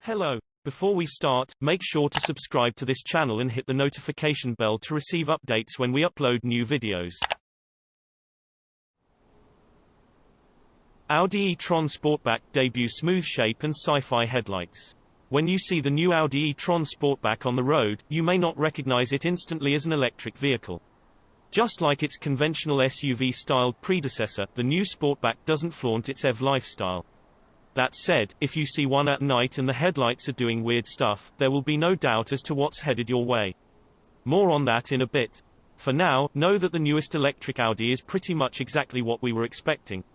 Hello. Before we start, make sure to subscribe to this channel and hit the notification bell to receive updates when we upload new videos. Audi E-Tron Sportback debut smooth shape and Sci-Fi headlights. When you see the new Audi E-Tron Sportback on the road, you may not recognize it instantly as an electric vehicle. Just like its conventional SUV-styled predecessor, the new Sportback doesn't flaunt its EV lifestyle. That said, if you see one at night and the headlights are doing weird stuff, there will be no doubt as to what's headed your way. More on that in a bit. For now, know that the newest electric Audi is pretty much exactly what we were expecting.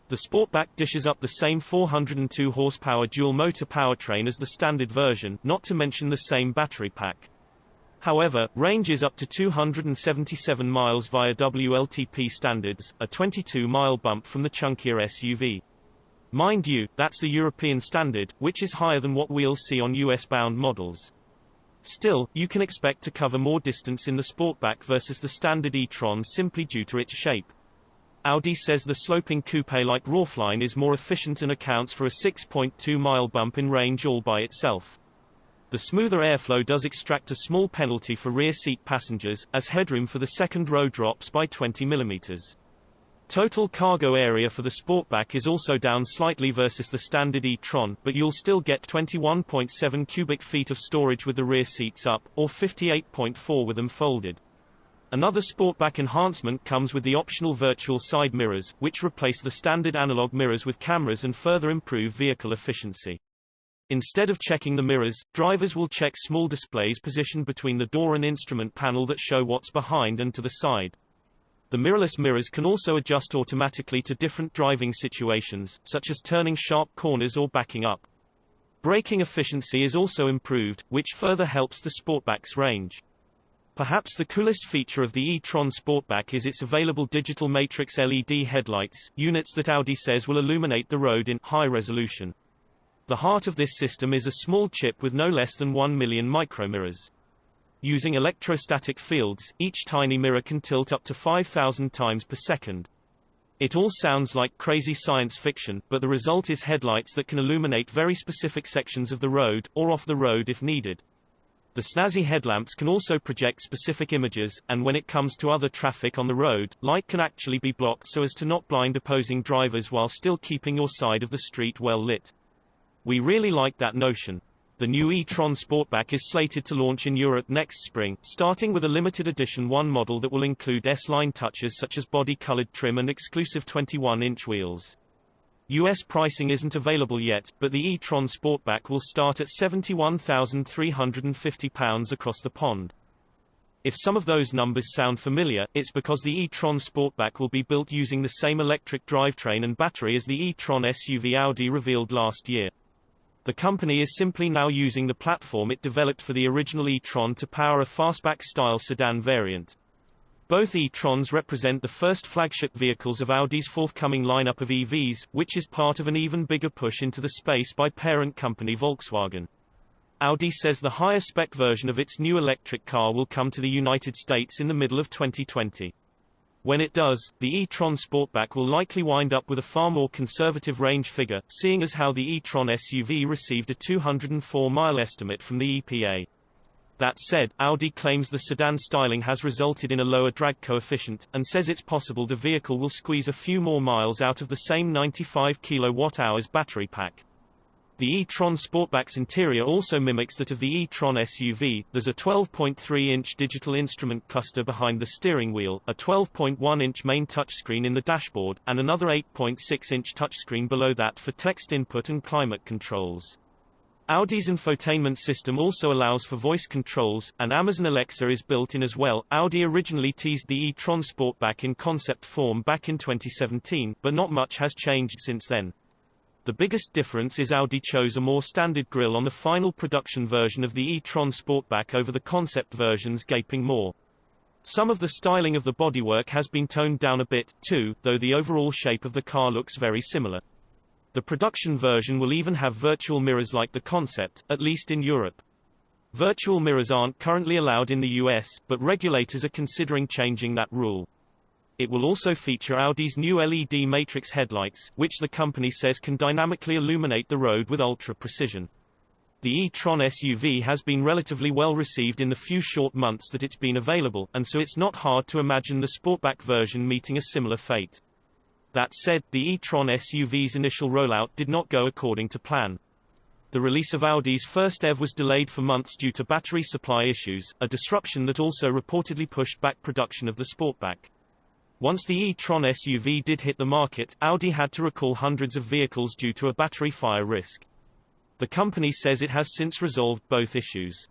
The Sportback dishes up the same 402 horsepower dual-motor powertrain as the standard version, not to mention the same battery pack. However, range is up to 277 miles via WLTP standards, a 22-mile bump from the chunkier SUV. Mind you, that's the European standard, which is higher than what we'll see on US-bound models. Still, you can expect to cover more distance in the Sportback versus the standard e-tron simply due to its shape. Audi says the sloping coupe-like roofline is more efficient and accounts for a 6.2-mile bump in range all by itself. The smoother airflow does extract a small penalty for rear seat passengers, as headroom for the second row drops by 20 mm. Total cargo area for the Sportback is also down slightly versus the standard e-tron, but you'll still get 21.7 cubic feet of storage with the rear seats up, or 58.4 with them folded. Another Sportback enhancement comes with the optional virtual side mirrors, which replace the standard analog mirrors with cameras and further improve vehicle efficiency. Instead of checking the mirrors, drivers will check small displays positioned between the door and instrument panel that show what's behind and to the side. The mirrorless mirrors can also adjust automatically to different driving situations, such as turning sharp corners or backing up. Braking efficiency is also improved, which further helps the Sportback's range. Perhaps the coolest feature of the e-tron Sportback is its available digital matrix LED headlights, units that Audi says will illuminate the road in high resolution. The heart of this system is a small chip with no less than 1 million micromirrors. Using electrostatic fields, each tiny mirror can tilt up to 5,000 times per second. It all sounds like crazy science fiction, but the result is headlights that can illuminate very specific sections of the road, or off the road if needed. The snazzy headlamps can also project specific images, and when it comes to other traffic on the road, light can actually be blocked so as to not blind opposing drivers while still keeping your side of the street well lit. We really like that notion. The new e-tron Sportback is slated to launch in Europe next spring, starting with a limited edition 1 model that will include S-line touches such as body-colored trim and exclusive 21-inch wheels. US pricing isn't available yet, but the e-tron Sportback will start at £71,350 across the pond. If some of those numbers sound familiar, it's because the e-tron Sportback will be built using the same electric drivetrain and battery as the e-tron SUV Audi revealed last year. The company is simply now using the platform it developed for the original e-tron to power a fastback-style sedan variant. Both e-trons represent the first flagship vehicles of Audi's forthcoming lineup of EVs, which is part of an even bigger push into the space by parent company Volkswagen. Audi says the higher-spec version of its new electric car will come to the United States in the middle of 2020. When it does, the e-tron Sportback will likely wind up with a far more conservative range figure, seeing as how the e-tron SUV received a 204-mile estimate from the EPA. That said, Audi claims the sedan styling has resulted in a lower drag coefficient, and says it's possible the vehicle will squeeze a few more miles out of the same 95 kWh battery pack. The e-tron Sportback's interior also mimics that of the e-tron SUV. There's a 12.3-inch digital instrument cluster behind the steering wheel, a 12.1-inch main touchscreen in the dashboard, and another 8.6-inch touchscreen below that for text input and climate controls. Audi's infotainment system also allows for voice controls, and Amazon Alexa is built in as well. Audi originally teased the e-tron Sportback in concept form back in 2017, but not much has changed since then. The biggest difference is Audi chose a more standard grille on the final production version of the e-tron Sportback over the concept version's gaping maw. Some of the styling of the bodywork has been toned down a bit, too, though the overall shape of the car looks very similar. The production version will even have virtual mirrors like the concept, at least in Europe. Virtual mirrors aren't currently allowed in the US, but regulators are considering changing that rule. It will also feature Audi's new LED matrix headlights, which the company says can dynamically illuminate the road with ultra precision. The e-Tron SUV has been relatively well received in the few short months that it's been available, and so it's not hard to imagine the Sportback version meeting a similar fate. That said, the e-Tron SUV's initial rollout did not go according to plan. The release of Audi's first EV was delayed for months due to battery supply issues, a disruption that also reportedly pushed back production of the Sportback. Once the e-Tron SUV did hit the market, Audi had to recall hundreds of vehicles due to a battery fire risk. The company says it has since resolved both issues.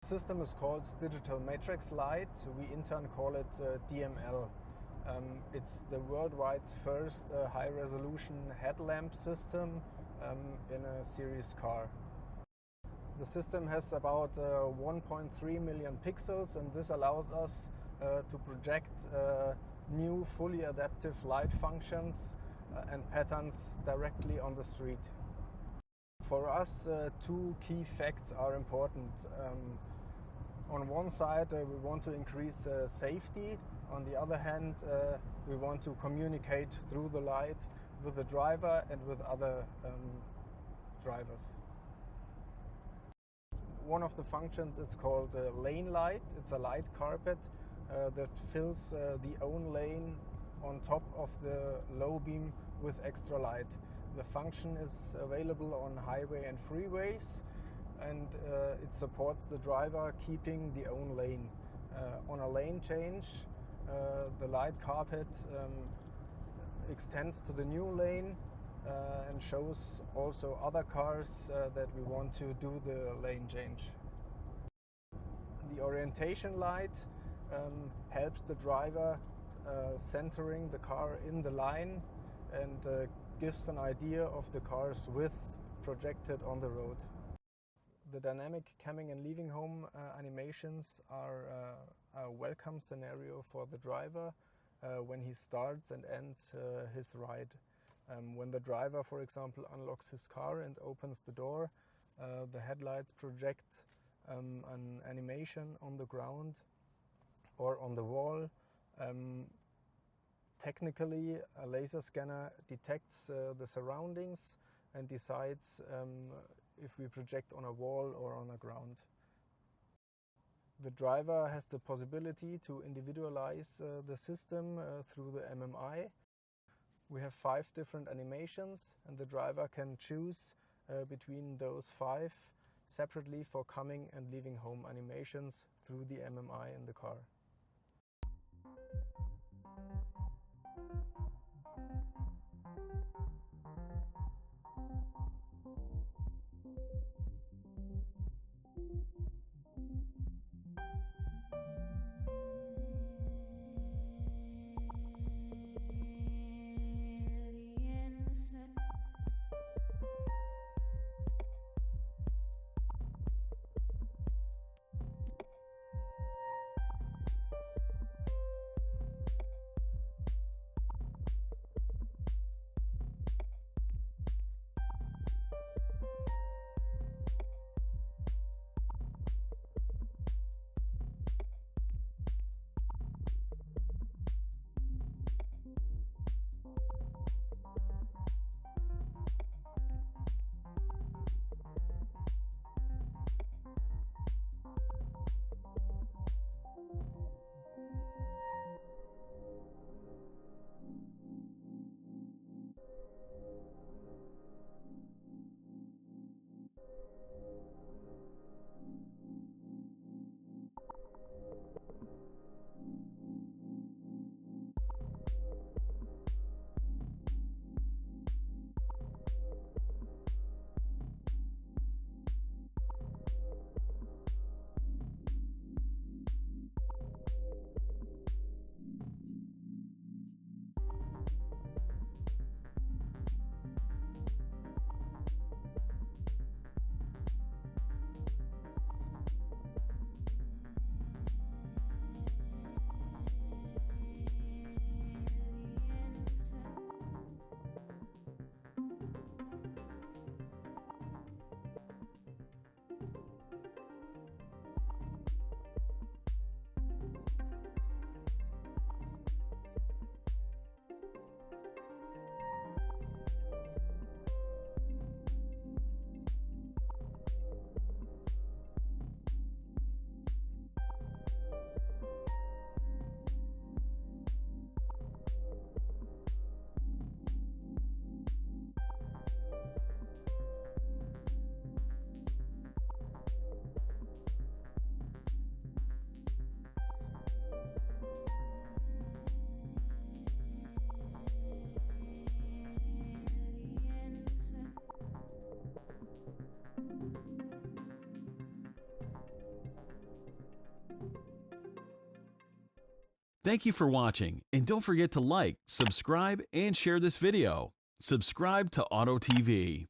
The system is called digital matrix light. We in turn call it DML. It's the worldwide first high-resolution headlamp system in a series car. The system has about 1.3 million pixels, and this allows us to project new fully adaptive light functions and patterns directly on the street. For us, two key facts are important. On one side, we want to increase safety. On the other hand, we want to communicate through the light with the driver and with other drivers. One of the functions is called lane light. It's a light carpet that fills the own lane on top of the low beam with extra light. The function is available on highway and freeways, and it supports the driver keeping the own lane. On a lane change, the light carpet extends to the new lane and shows also other cars that we want to do the lane change. The orientation light helps the driver centering the car in the line and gives an idea of the car's width projected on the road. The dynamic coming and leaving home animations are a welcome scenario for the driver when he starts and ends his ride. When the driver, for example, unlocks his car and opens the door, the headlights project an animation on the ground or on the wall. Technically, a laser scanner detects the surroundings and decides if we project on a wall or on a ground. The driver has the possibility to individualize the system through the MMI. We have 5 different animations, and the driver can choose between those 5 separately for coming and leaving home animations through the MMI in the car. Thank you for watching, and don't forget to like, subscribe, and share this video. Subscribe to Auto TV.